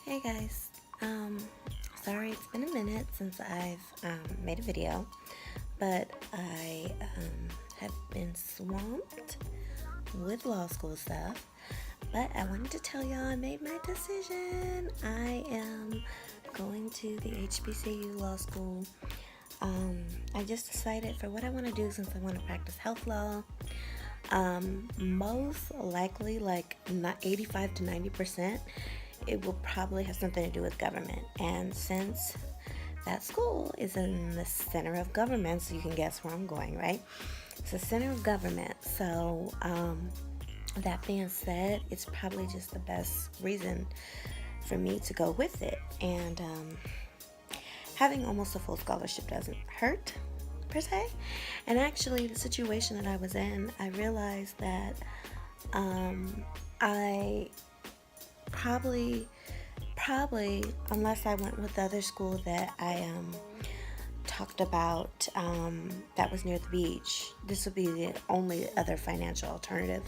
Hey guys, sorry it's been a minute since I've made a video, but I have been swamped with law school stuff. But I wanted to tell y'all I made my decision. I am going to the HBCU Law School. I just decided for what I want to do since I want to practice health law. Most likely, like not 85 to 90%, it will probably have something to do with government. And since that school is in the center of government, so you can guess where I'm going, right? It's the center of government. So, that being said, it's probably just the best reason for me to go with it. And having almost a full scholarship doesn't hurt per se. And actually, the situation that I was in, I realized that I probably, unless I went with the other school that I talked about, that was near the beach, this would be the only other financial alternative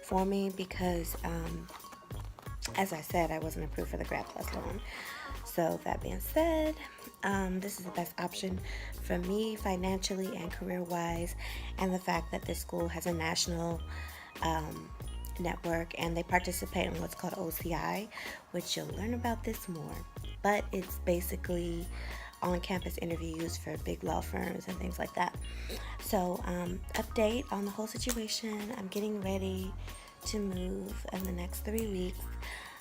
for me because, as I said, I wasn't approved for the Grad Plus loan. So that being said, this is the best option for me financially and career-wise, and the fact that this school has a national network and they participate in what's called OCI, which you'll learn about this more. But it's basically on-campus interviews for big law firms and things like that. So, update on the whole situation. I'm getting ready to move in the next 3 weeks.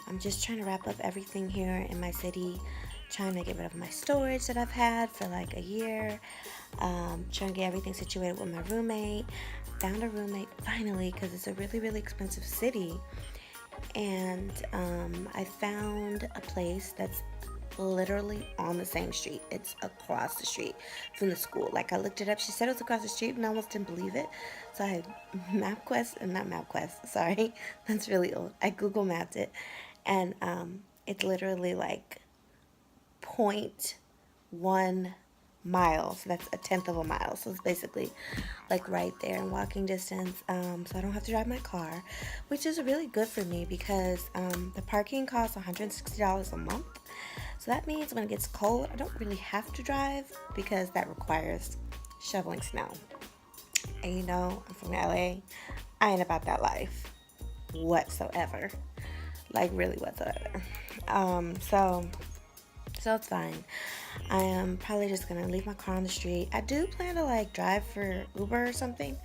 I'm just trying to wrap up everything here in my city, trying to get rid of my storage that I've had for like a year, trying to get everything situated with my roommate. Found a roommate finally because it's a really, really expensive city. And I found a place that's literally on the same street. It's across the street from the school. Like, I looked it up. She said it was across the street and I almost didn't believe it. So I not MapQuest, sorry. That's really old. I Google mapped it. And it's literally like 0.1 mile. So that's a tenth of a mile. So it's basically like right there in walking distance. So I don't have to drive my car, which is really good for me because the parking costs $160 a month. So that means when it gets cold, I don't really have to drive because that requires shoveling snow. And you know, I'm from LA. I ain't about that life whatsoever. Like, really whatsoever. So it's fine. I am probably just gonna leave my car on the street. I do plan to like drive for Uber or something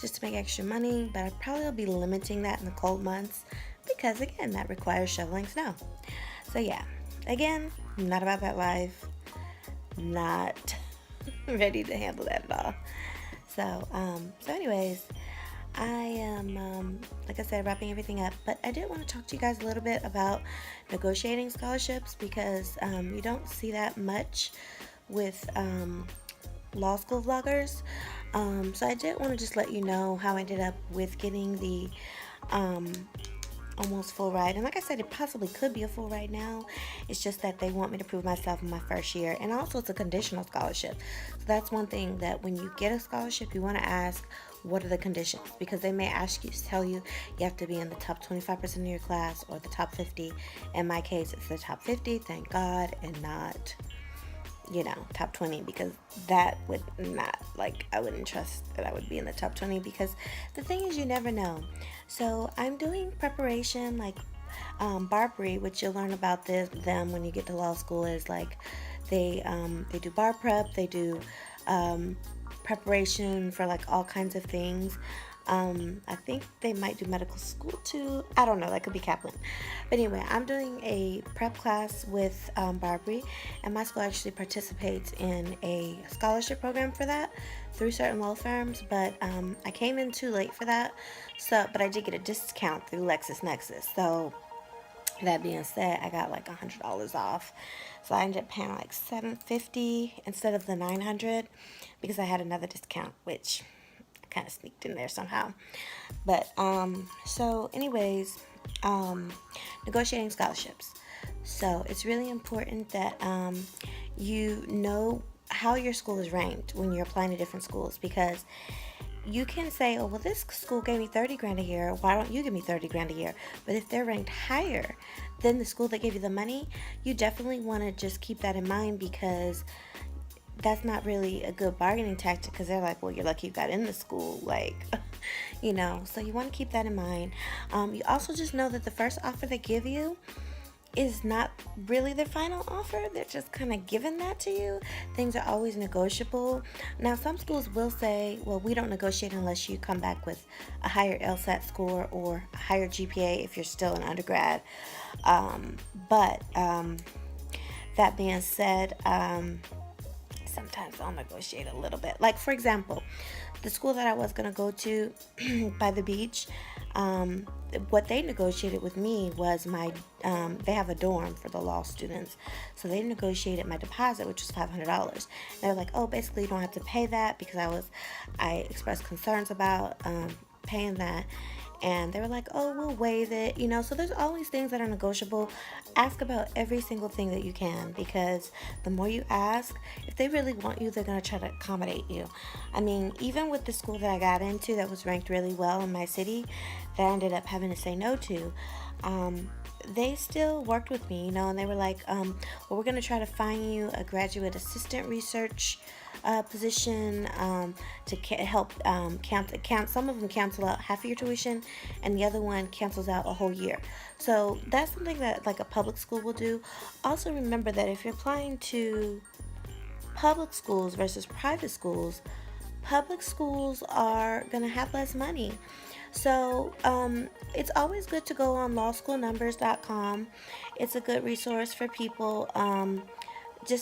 just to make extra money, but I probably will be limiting that in the cold months because again, that requires shoveling snow. So yeah, again, not about that life. Not ready to handle that at all. So anyways, I am, like I said, wrapping everything up. But I did want to talk to you guys a little bit about negotiating scholarships because you don't see that much with law school vloggers. So I did want to just let you know how I ended up with getting the almost full ride. And like I said, it possibly could be a full ride now. It's just that they want me to prove myself in my first year. And also it's a conditional scholarship. So that's one thing that when you get a scholarship, you want to ask, what are the conditions? Because they may ask you, tell you, you have to be in the top 25% of your class or the top 50. In my case, it's the top 50, thank God, and not, top 20, because that would not, like, I wouldn't trust that I would be in the top 20 because the thing is, you never know. So I'm doing preparation, like, Barbary, which you'll learn about them when you get to law school, is like they do bar prep, they do preparation for like all kinds of things. I think they might do medical school too. I don't know. That could be Kaplan. But anyway, I'm doing a prep class with Barbary, and my school actually participates in a scholarship program for that through certain law firms. But I came in too late for that. But I did get a discount through LexisNexis. So that being said, I got like $100 off. So I ended up paying like $750 instead of the $900 because I had another discount, which kind of sneaked in there somehow. But so anyways, negotiating scholarships. So it's really important that you know how your school is ranked when you're applying to different schools, because you can say, oh, well, this school gave me 30 grand a year. Why don't you give me 30 grand a year? But if they're ranked higher than the school that gave you the money, you definitely want to just keep that in mind, because that's not really a good bargaining tactic, because they're like, well, you're lucky you got in the school. Like, so you want to keep that in mind. You also just know that the first offer they give you is not really their final offer. They're just kind of giving that to you. Things are always negotiable. Now, some schools will say, well, we don't negotiate unless you come back with a higher LSAT score or a higher GPA if you're still an undergrad. But that being said, sometimes I'll negotiate a little bit. Like, for example, the school that I was going to go to by the beach, what they negotiated with me was they have a dorm for the law students. So they negotiated my deposit, which was $500. They were like, oh, basically you don't have to pay that, because I expressed concerns about paying that. And they were like, oh, we'll waive it, So there's always things that are negotiable. Ask about every single thing that you can, because the more you ask, if they really want you, they're going to try to accommodate you. I mean, even with the school that I got into that was ranked really well in my city, that I ended up having to say no to, they still worked with me, and they were like, well, we're going to try to find you a graduate assistant research position to help count. Some of them cancel out half of your tuition, and the other one cancels out a whole year. So that's something that like a public school will do. Also remember that if you're applying to public schools versus private schools, public schools are going to have less money. So it's always good to go on lawschoolnumbers.com. It's a good resource for people.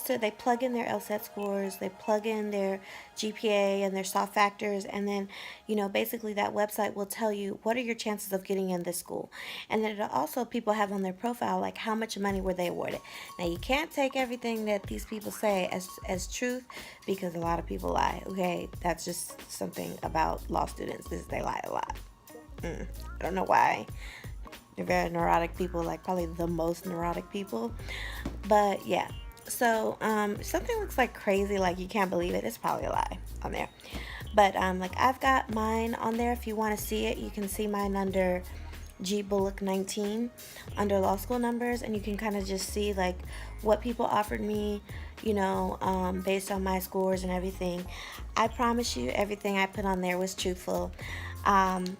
They plug in their LSAT scores, they plug in their GPA and their soft factors, and then, basically that website will tell you what are your chances of getting in this school. And then it'll also, people have on their profile, like how much money were they awarded. Now, you can't take everything that these people say as truth, because a lot of people lie, okay? That's just something about law students, is they lie a lot. I don't know why. They're very neurotic people, like probably the most neurotic people. But yeah. So, something looks like crazy, like you can't believe it, it's probably a lie on there. But, like I've got mine on there. If you want to see it, you can see mine under G Bullock 19 under law school numbers, and you can kind of just see like what people offered me, based on my scores and everything. I promise you, everything I put on there was truthful. I'm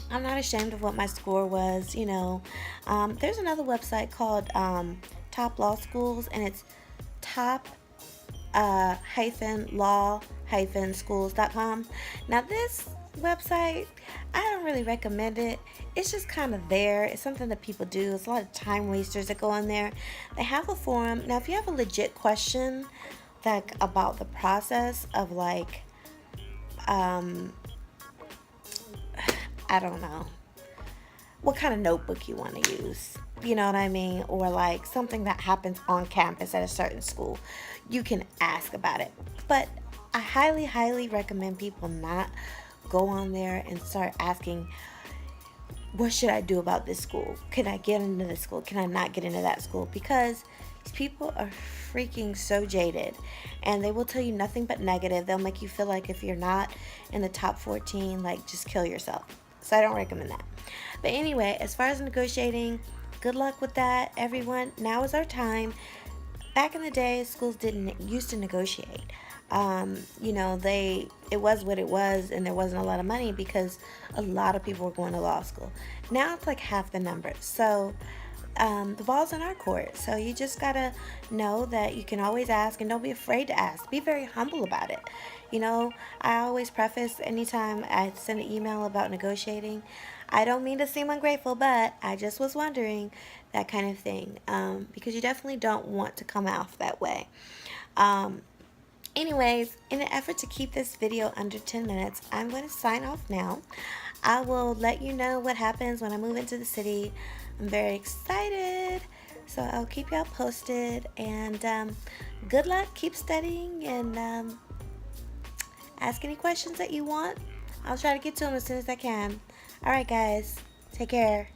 not ashamed of what my score was, There's another website called Top Law Schools, and it's top-law-schools.com. Now, this website, I don't really recommend it. It's just kind of there. It's something that people do. It's a lot of time wasters that go on there. They have a forum. Now, if you have a legit question, like about the process of like, I don't know, what kind of notebook you want to use, you know what I mean? Or like something that happens on campus at a certain school, you can ask about it. But I highly, highly recommend people not go on there and start asking, what should I do about this school? Can I get into this school? Can I not get into that school? Because these people are freaking so jaded, and they will tell you nothing but negative. They'll make you feel like if you're not in the top 14, like just kill yourself. So I don't recommend that. But anyway, as far as negotiating, good luck with that, everyone. Now is our time. Back in the day, schools didn't used to negotiate. It was what it was, and there wasn't a lot of money because a lot of people were going to law school. Now it's like half the number. So the ball's in our court. So you just gotta know that you can always ask, and don't be afraid to ask. Be very humble about it. I always preface anytime I send an email about negotiating, I don't mean to seem ungrateful, but I just was wondering, that kind of thing, because you definitely don't want to come off that way. Anyways, in an effort to keep this video under 10 minutes, I'm going to sign off now. I will let you know what happens when I move into the city. I'm very excited, so I'll keep y'all posted, and good luck, keep studying, and ask any questions that you want. I'll try to get to them as soon as I can. Alright guys, take care.